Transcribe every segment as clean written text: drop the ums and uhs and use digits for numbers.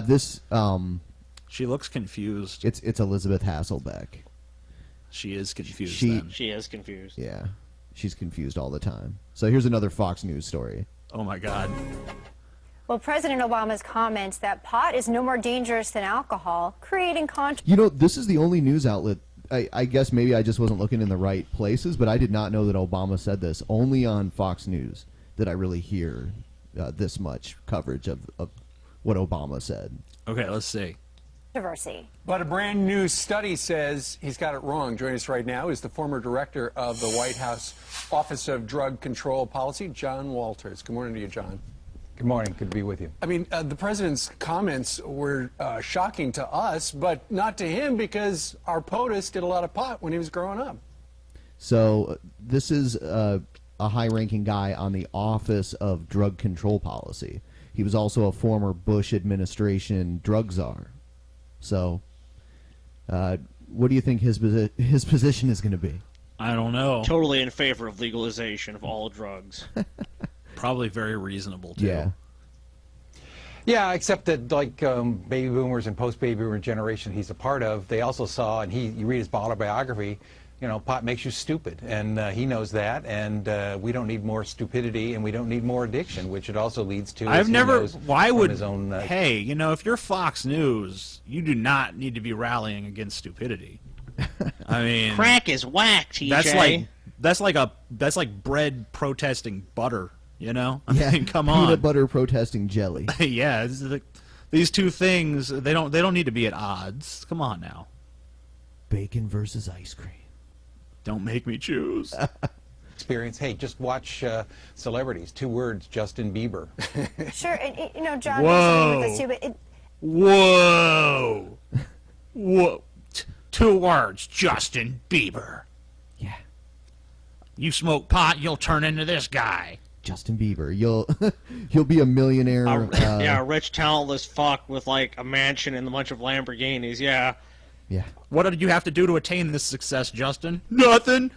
This She looks confused. it's Elizabeth Hasselbeck. She is confused. She is confused. Yeah, she's confused all the time. So here's another Fox News story. Oh my God. Well, President Obama's comments that pot is no more dangerous than alcohol, creating controversy. You know, this is the only news outlet. I guess maybe I just wasn't looking in the right places, but I did not know that Obama said this. Only on Fox News did I really hear this much coverage of what Obama said. Okay, let's see. But a brand new study says he's got it wrong. Joining us right now is the former director of the White House Office of Drug Control Policy, John Walters. Good morning to you, John. Good morning. Good to be with you. I mean, the president's comments were shocking to us, but not to him because our POTUS did a lot of pot when he was growing up. So this is a high-ranking guy on the Office of Drug Control Policy. He was also a former Bush administration drug czar. So what do you think his position is going to be? I don't know. Totally in favor of legalization of all drugs. Probably very reasonable, too. Yeah. Yeah, except that like baby boomers and post-baby boomer generation he's a part of, they also saw, and you read his autobiography, you know, pot makes you stupid, and he knows that, and we don't need more stupidity, and we don't need more addiction, which it also leads to. I've never. Why would? His own, hey, you know, if you're Fox News, you do not need to be rallying against stupidity. I mean, crack is whack, TJ. That's like bread protesting butter. You know, I Yeah, mean, come on. peanut butter protesting jelly. Yeah, these two things they don't need to be at odds. Come on now. Bacon versus ice cream. Don't make me choose. experience. Hey, just watch celebrities. 2 words: Justin Bieber. Sure, and you know, John. Whoa. With this too, but Whoa. Whoa. 2 words: Justin Bieber. Yeah. You smoke pot, you'll turn into this guy. Justin Bieber. You'll be a millionaire. Yeah, a rich, talentless fuck with like a mansion and a bunch of Lamborghinis. Yeah. Yeah. What did you have to do to attain this success, Justin? Nothing.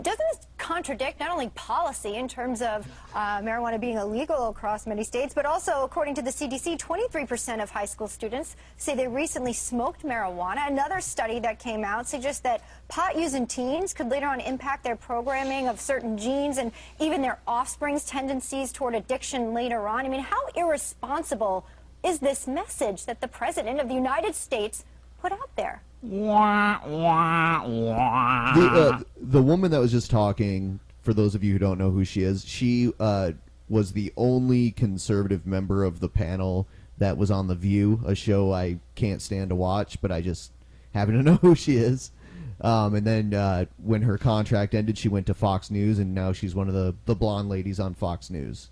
doesn't this contradict not only policy in terms of marijuana being illegal across many states, but also, according to the CDC, 23% of high school students say they recently smoked marijuana. Another study that came out suggests that pot use in teens could later on impact their programming of certain genes and even their offspring's tendencies toward addiction later on. I mean, how irresponsible is this message that the President of the United States put out there? Wah, wah, wah. The woman that was just talking, for those of you who don't know who she is, she was the only conservative member of the panel that was on The View, a show I can't stand to watch, but I just happen to know who she is. And then when her contract ended, she went to Fox News, and now she's one of the blonde ladies on Fox News.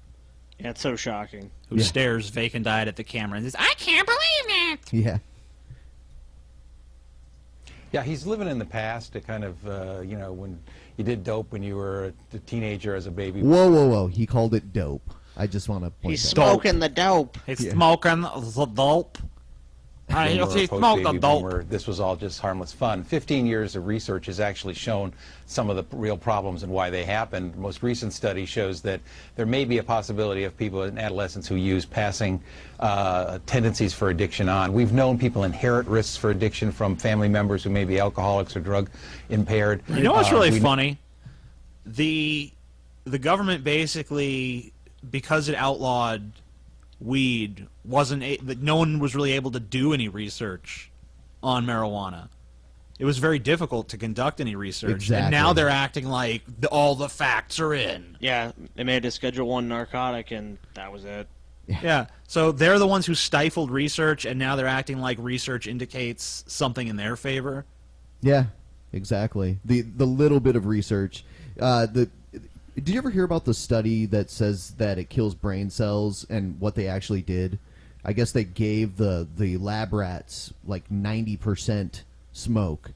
Yeah, it's so shocking. Who stares vacant-eyed at the camera and says, "I can't believe it!" Yeah. Yeah, he's living in the past to kind of, you know, when you did dope when you were a teenager as a baby. Whoa, whoa, whoa. He called it dope. I just want to point He's that out. smoking the dope. He's smoking the dope. When you were a He smoked the post-baby dope. boomer, this was all just harmless fun. 15 years of research has actually shown some of the real problems and why they happened. The most recent study shows that there may be a possibility of people in adolescence who use passing tendencies for addiction on. We've known people inherit risks for addiction from family members who may be alcoholics or drug impaired. You know what's really funny? The government basically, because it outlawed weed, that no one was really able to do any research on marijuana. It was very difficult to conduct any research. Exactly. And now they're acting like all the facts are in. Yeah, they made it a Schedule I narcotic, and that was it. Yeah, so they're the ones who stifled research, and now they're acting like research indicates something in their favor. Yeah, exactly. The little bit of research. Did you ever hear about the study that says that it kills brain cells and what they actually did? I guess they gave the lab rats like 90% smoke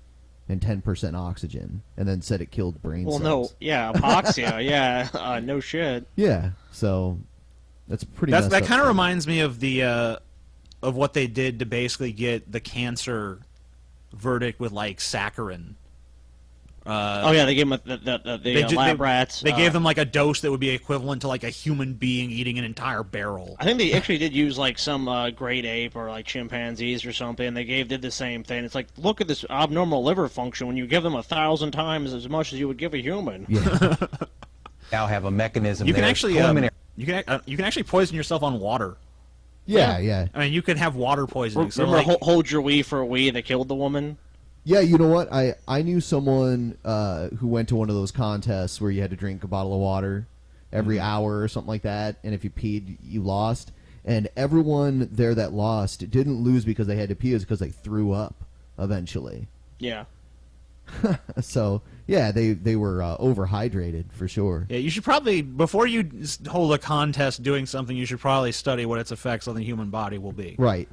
and 10% oxygen, and then said it killed brain cells. Well, no, yeah, hypoxia, yeah, no shit. Yeah, so that's pretty. That kind of stuff. reminds me of the of what they did to basically get the cancer verdict with like saccharin, Oh yeah, they gave them the lab rats. They gave them like a dose that would be equivalent to like a human being eating an entire barrel. I think they actually did use like some great ape or like chimpanzees or something. They did the same thing. It's like, look at this abnormal liver function when you give them 1,000 times as much as you would give a human. Yeah. Now have a mechanism. You can there, actually preliminary- you can actually poison yourself on water. Yeah. I mean, you can have water poisoning. So Remember, like, hold your wee for a wee that killed the woman. Yeah, you know what? I knew someone who went to one of those contests where you had to drink a bottle of water every hour or something like that, and if you peed, you lost. And everyone there that lost didn't lose because they had to pee, it was because they threw up eventually. Yeah. So, yeah, they were overhydrated for sure. yeah, you should probably, before you hold a contest doing something, you should probably study what its effects on the human body will be. Right.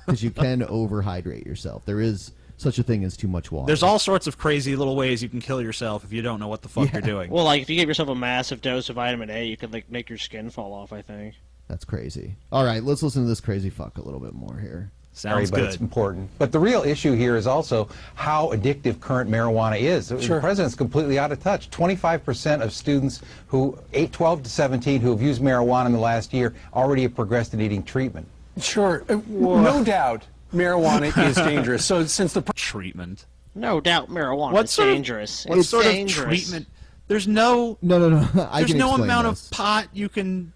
Because you can overhydrate yourself. There is such a thing as too much water. There's all sorts of crazy little ways you can kill yourself if you don't know what the fuck you're doing. Well, like if you give yourself a massive dose of vitamin A, you could like make your skin fall off. I think. That's crazy. All right, let's listen to this crazy fuck a little bit more here. Sounds but good. it's important. But the real issue here is also how addictive current marijuana is. Sure. The president's completely out of touch. 25% of students who 12 to 17 who have used marijuana in the last year already have progressed in needing treatment. Sure. No doubt marijuana is dangerous. So since the Treatment. No doubt, marijuana What is sort of- dangerous. What It's sort dangerous. of treatment? There's no. No. I There's can no explain amount this. of pot you can.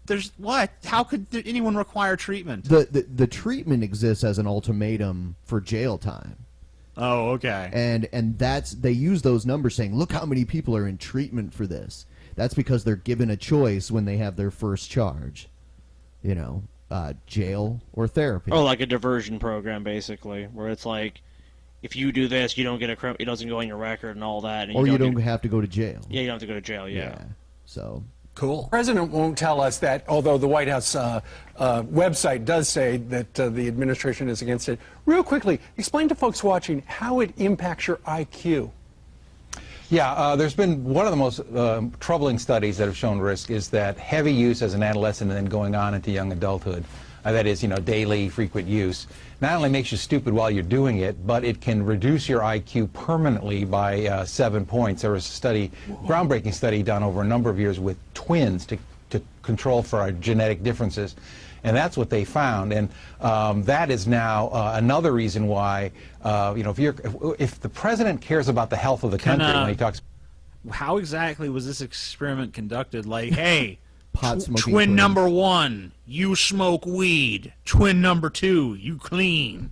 There's what? How could anyone require treatment? The treatment exists as an ultimatum for jail time. Oh, okay. And that's, they use those numbers saying, look how many people are in treatment for this. That's because they're given a choice when they have their first charge. You know, jail or therapy. Oh, like a diversion program, basically, where it's like, if you do this, you don't get it doesn't go on your record and all that. And or you don't get- have to go to jail. Yeah, you don't have to go to jail. Yeah. So, Cool. The president won't tell us that, although the White House website does say that the administration is against it. Real quickly, explain to folks watching how it impacts your IQ. Yeah, there's been one of the most troubling studies that have shown risk is that heavy use as an adolescent and then going on into young adulthood, that is, daily, frequent use, not only makes you stupid while you're doing it, but it can reduce your IQ permanently by 7 points. There was a study, groundbreaking study done over a number of years with twins to control for our genetic differences. And that's what they found, and that is now another reason why, if the president cares about the health of the country when he talks. How exactly was this experiment conducted? Like, hey, pot smoking twin twins. number 1, you smoke weed. Twin number 2, you clean.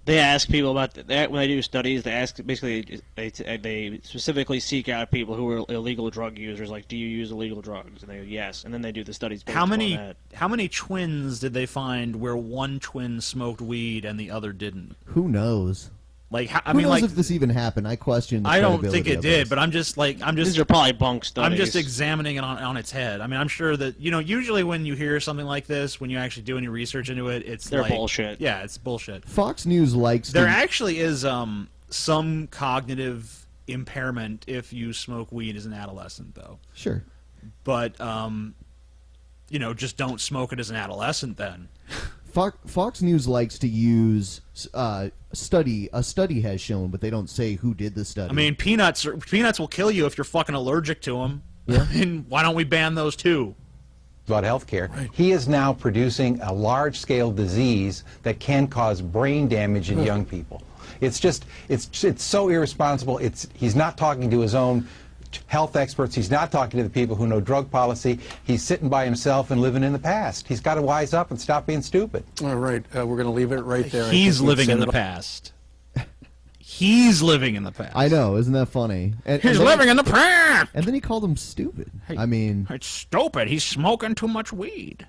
They ask people about that when they do studies. They ask basically they specifically seek out people who are illegal drug users. Like, do you use illegal drugs? And they go yes. And then they do the studies. Based How on many that. how many twins did they find where one twin smoked weed and the other didn't? who knows? Like, Who knows if this even happened? I question the I don't credibility think it of did, this. but I'm just These are probably bunk studies. I'm just examining it on its head. I mean, I'm sure that, usually when you hear something like this, when you actually do any research into it, They're like, bullshit. Yeah, it's bullshit. Fox News likes There to... actually is some cognitive impairment if you smoke weed as an adolescent, though. Sure. But, just don't smoke it as an adolescent then. Fox News likes to use a study has shown, but they don't say who did the study. I mean, peanuts will kill you if you're fucking allergic to them. Yeah. And why don't we ban those too? About health care. He is now producing a large-scale disease that can cause brain damage in young people. It's so irresponsible. He's not talking to his own health experts. He's not talking to the people who know drug policy. He's sitting by himself and living in the past. He's got to wise up and stop being stupid. All right, we're going to leave it right there. He's living in the past. He's living in the past. I know, isn't that funny? He's living in the past. And then he called him stupid. I mean, It's stupid. He's smoking too much weed.